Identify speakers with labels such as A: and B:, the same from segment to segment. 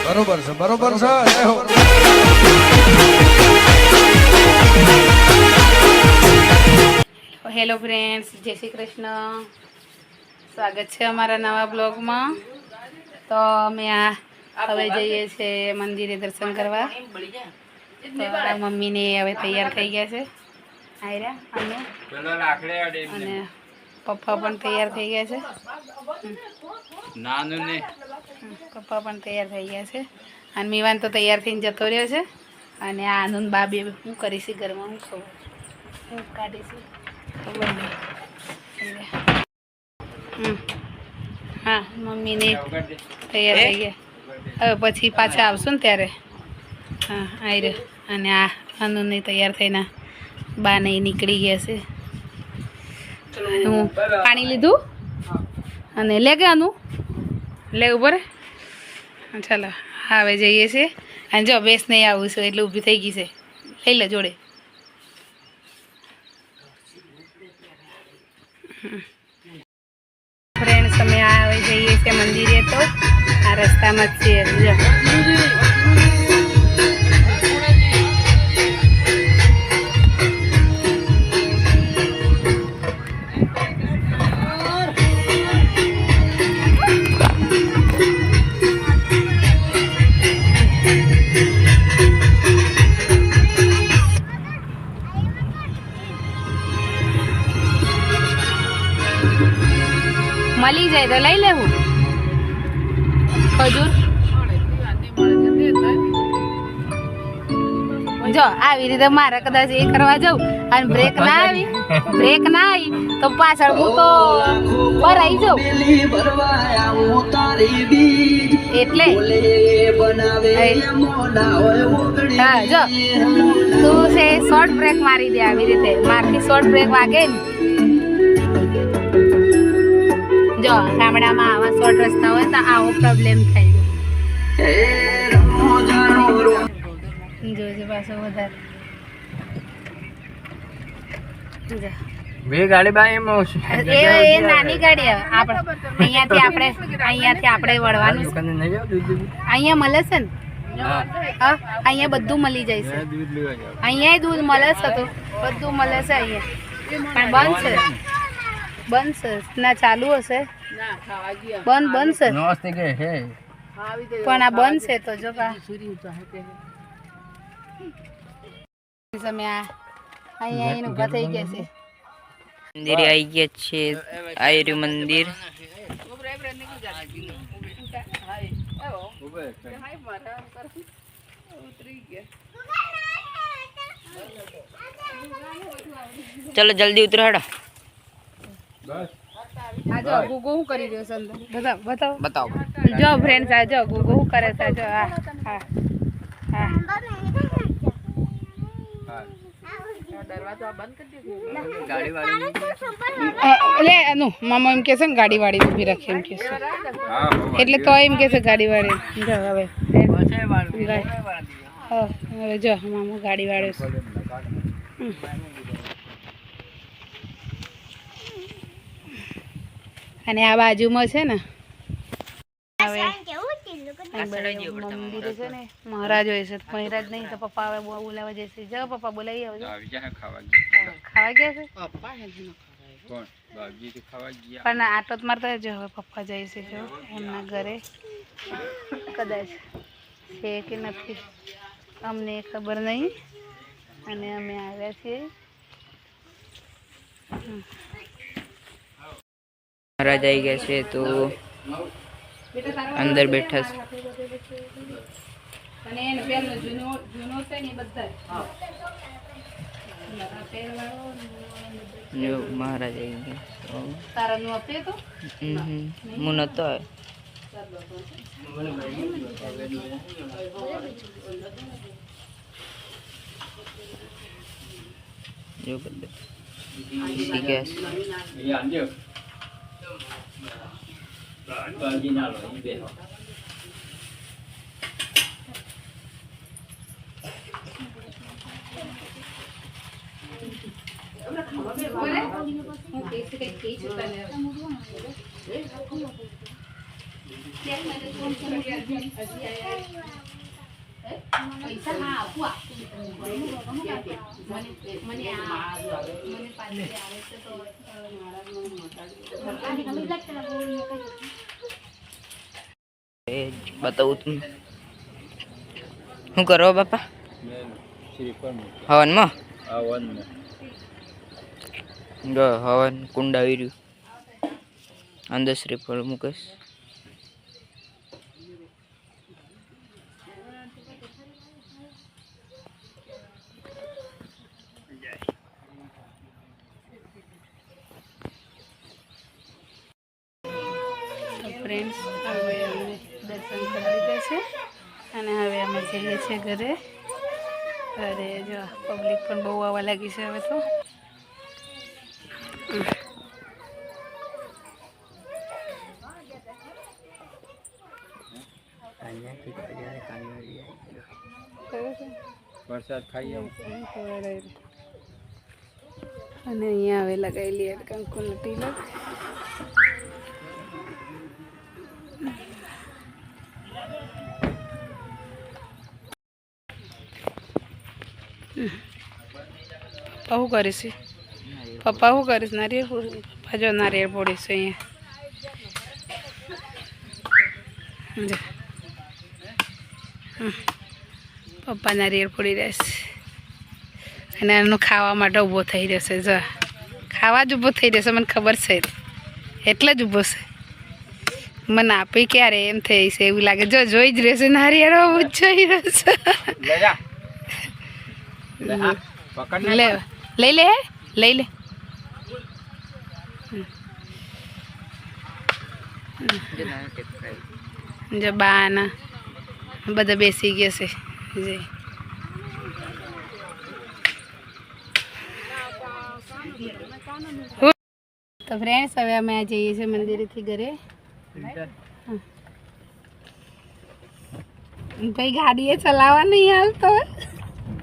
A: બરોબર છે બરોબર છે જય હો
B: હેલો ફ્રેન્ડ્સ, જય શ્રી કૃષ્ણ. સ્વાગત છે અમારા નવા બ્લોગમાં. તો અમે હવે જઈએ છીએ મંદિરે દર્શન કરવા. તો આ મમ્મીને હવે તૈયાર થઈ ગયા છે આયરા અમે અને પપ્પા પણ તૈયાર થઈ ગયા છે. પપ્પા પણ તૈયાર થઈ ગયા છે અને મીવાન તો તૈયાર થઈને જતો રહ્યો છે. અને આ આનંદ બા બે શું કરીશ ઘરમાં, હું ખબર હું કાઢીશ ખબર નહીં. હા, મમ્મીને તૈયાર થઈ ગયા. હવે પછી પાછા આવશું ને ત્યારે. હા, આવી રહ્યો. અને આ આનંદને તૈયાર થઈને બા નહીં નીકળી ગયા છે. હું પાણી લીધું અને લે ગયા લે ઉપર. ચાલો હવે જઈએ છીએ. અને જો બેસ નહીં આવું છું એટલે ઊભી થઈ ગઈ છે. લઈ લે જોડે. ફ્રેન્ડ્સ, અમે હવે જઈએ છીએ મંદિરે. તો આ રસ્તામાં જ છીએ. જો મળી જાય તો લઈ લેવું. ખજૂર જો આવી રીતે મારે કદાચ એ કરવા જાઉં અને બ્રેક ના આવી તો પાછળ હું તો ભરાઈ જાઉં. એટલે હા, જો તું છે શોર્ટ બ્રેક મારી દે આવી રીતે. મારથી શોર્ટ બ્રેક વાગે ને. જો ગામડામાં આવા શોર્ટ રસ્તા હોય તો આવો પ્રોબ્લેમ થાય છે. જોજે પાછો વધારે એ નાની ગાડી અહીંયાથી આપણે વળવાનું. અહીંયા મળે છે ને, અહીંયા બધું મળી જાય છે. અહીંયા દૂધ મળે છે, તો બધું મળે છે અહીંયા. પણ બંધ છે ના ચાલુ હશે. બંધ છે પણ આ બંધ છે. તો જો તમે અહીંયા ઉભા થઈ ગયા છે.
C: મંદિરે આવી ગયા છે. આયરું મંદિર. ચલો જલ્દી ઉતરો હેડો.
B: આ જો ગુગુ શું કરી રહ્યો છે અંદર? બતાવો. જો ફ્રેન્ડ્સ, આ જો ગુગુ શું કરે છે. જો હા લે એનું મામા એમ કે છે ને ગાડી વાળી ઊભી રાખી એમ કે છે. એટલે તો એમ કે છે ગાડી વાળી. જો હવે જો મામા ગાડી વાળો છે. અને આ બાજુમાં છે ને હવે મંદિર છે ને મહારાજ હોય છે. મહારાજ નહીં તો પપ્પા હવે બોલાવા જશે. જો પપ્પા બોલાવી આવજો. ખાવા ગયા છે પણ આટો જ મારતા જો હવે પપ્પા જાય છે. જો એમના ઘરે કદાચ છે કે નથી અમને ખબર નહીં. અને અમે આવ્યા છીએ.
C: મહારાજ આવી ગયા છે તો અંદર બેઠા છે.
B: અને એને પેલો જૂનો છે ને બધા
C: જો મહારાજ આવી ગયા.
B: તારા નું આપે તો
C: હું નતો આવ્યો. જો બધા ગયા છે. બતાવું તું શું કરો બાપા હવનમાં હવન કુંડ આવી રહ્યું અંદર શ્રીફળ મુકેશ
B: ફ્રેન્ડ્સ હવે અમે દર્શન કરી લીધા છે અને હવે અમે જઈએ છીએ ઘરે. અરે જો પબ્લિક પણ બહુ આવવા લાગી છે હવે તો.
A: વરસાદ ખાઈ
B: અને અહીંયા હવે લગાવેલી કંકુની તિલક. પપ્પા શું કરીશ? પપ્પા શું કરીશ? નારિયેળ ફોડી. પપ્પા જો નારિયેળ ફોડીશ અહીંયા. પપ્પા નારિયેળ ફોડી રહેશે અને એનું ખાવા માટે ઊભો થઈ રહેશે. જો ખાવા જ ઊભો થઈ રહેશે, મને ખબર છે એટલે જ ઊભો છે. મને આપી ક્યારે એમ થઈ છે એવું લાગે. જો જોઈ જ રહેશે નારિયેળ ઊભું જ જોઈ રહેશે. લે લઈ લે લઈ લે. જો બાના બધા બેસી ગયા છે. જી તો ફ્રેન્ડ્સ હવે અમે આ જઈએ છીએ મંદિરેથી ઘરે. ભાઈ ગાડીએ ચલાવવા નહીં હાલતો.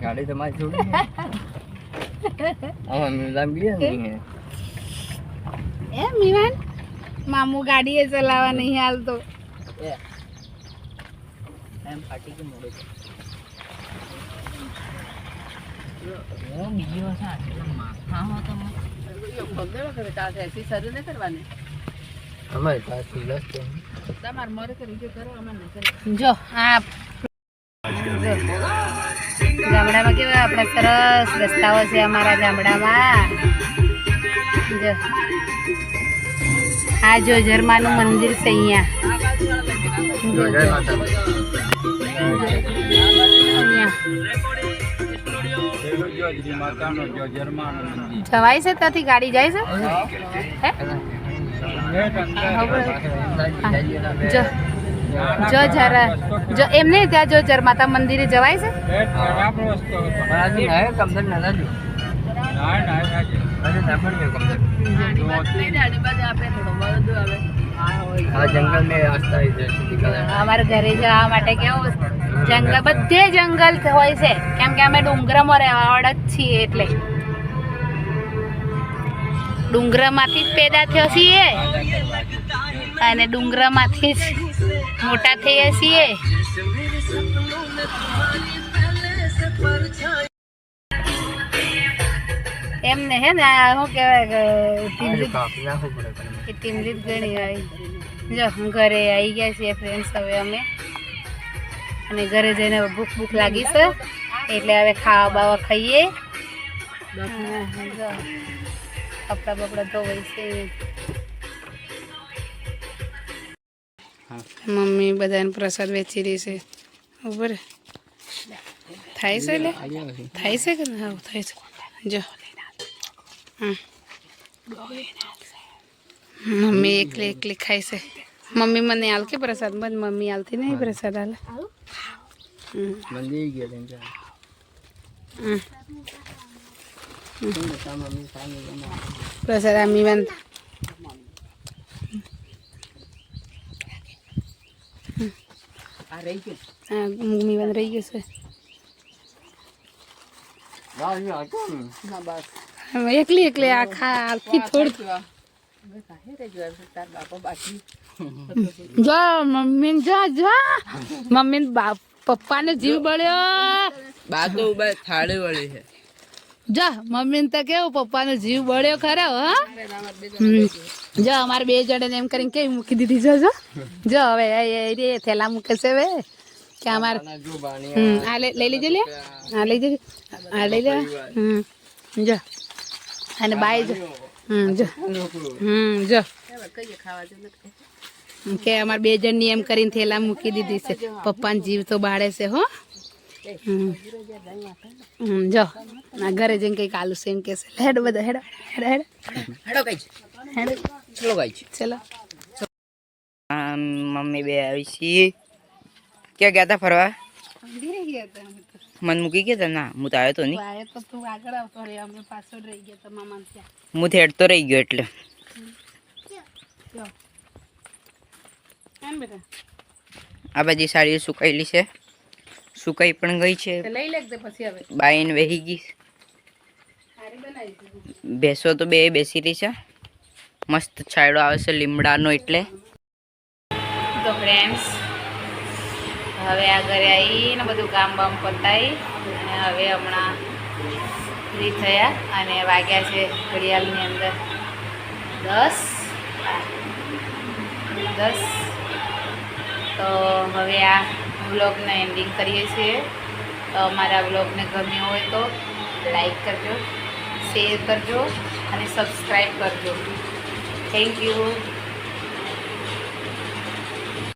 C: ગાડી તમારી છોડી
B: એ મીવાન મામુ ગાડીએ ચલાવવા નહીં હાલતો.
C: એમ ફાટી કે મોડે
B: જો આ ગામડામાં કેવા આપણા સરસ રસ્તાઓ છે અમારા ગામડામાં. જો આ જોજરમાનું મંદિર છે જવાય છે ત્યાંથી ગાડી જાય છે. જો જો જરા જો એમને ત્યાં જો જર માતા મંદિરે જવાય છે. અમારા ઘરે જવા માટે કેવું જંગલ, બધે જંગલ હોય છે કેમ કે અમે ડુંગરામાં રહેવાવાળા જ છીએ. એટલે ડુંગરામાંથી જ પેદા થયો છીએ અને ડુંગરામાંથી જ મોટા થઈએ છીએ. એમને હે ને શું કહેવાય ટીમરીત ઘણી આવી. જો ઘરે આવી ગયા છીએ ફ્રેન્ડ્સ હવે અમે. અને ઘરે જઈને ભૂખ ભૂખ લાગી છે એટલે હવે ખાવા બાવા ખાઈએ. કપડા બપડા ધોવાય છે. મમ્મી બધાને પ્રસાદ વેચી રહી છે. બરાબર થાય છે એટલે થાય છે કે હા થાય છે. જો મમ્મી એકલી એકલી ખાય છે. મમ્મી મને હાલ કે પ્રસાદ બંધ મમ્મી હાલતી નહીં પ્રસાદ હાલ. પ્રસાદ આ મીવાન મીવાન રહી ગયું છે એકલી એકલી આ ખા આલથી થોડું જા મમ્મી જા જા મમ્મી પપ્પાને જીવ બળ્યો
C: બા તો બસ થાળી વળી છે.
B: જા મમ્મીને તો કેવું પપ્પાનો જીવ બળ્યો ખરો હા જો અમારે 2 જણાને એમ કરીને કેવી મૂકી દીધી જો જો જો હવે રે થેલા મૂકે છે હવે કે અમારે આ લઈ લેજે લે આ લઈ જજે આ લઈ લે જો અને બાય જો જો જો કે અમારે 2 જણની એમ કરીને થેલા મૂકી દીધી છે પપ્પાનો જીવ તો બાળે છે હો જો ના ઘરે જઈને કઈક આલુ છે એમ કે છે હેડ બધા હેડ હેડ હેડ
C: હેડો કઈ
B: હેડ
C: ચલો કઈ
B: ચલો
C: મમ્મી બે આવી છીએ. ક્યાં ગયા તા ફરવા?
B: ઘરે ગયા હતા અમે તો
C: મન મૂકી ગયા તા? ના હું તો આવ્યો તો નહીં.
B: વાય તો તું આગળ આવતો રે અમે પાછળ રહી ગયા તો મામા ત્યાં
C: હું થેડતો રહી ગયો એટલે.
B: જો એમ બેટા
C: આ બધી સાડીઓ સુકાયેલી છે, સુકાઈ પણ ગઈ છે.
B: તો લઈ લેજે પછી હવે
C: બાઈને વહી ગઈ.
B: સારી બનાવી દીધી.
C: બેસો તો બે બેસી રહી છે. મસ્ત છાંયડો આવે છે લીમડાનો એટલે. તો ફ્રેન્ડ્સ હવે આ ઘરે આવીને બધું કામ બામ પતાવી અને હવે હમણાં ફ્રી થયા અને વાગ્યા છે ઘડિયાળની અંદર 10. તો હવે આ વ્લોગને એન્ડિંગ કરીએ છીએ. તો અમારા વ્લોગને ગમ્યો હોય તો લાઈક કરજો, શેર કરજો અને સબસ્ક્રાઈબ કરજો. Thank you.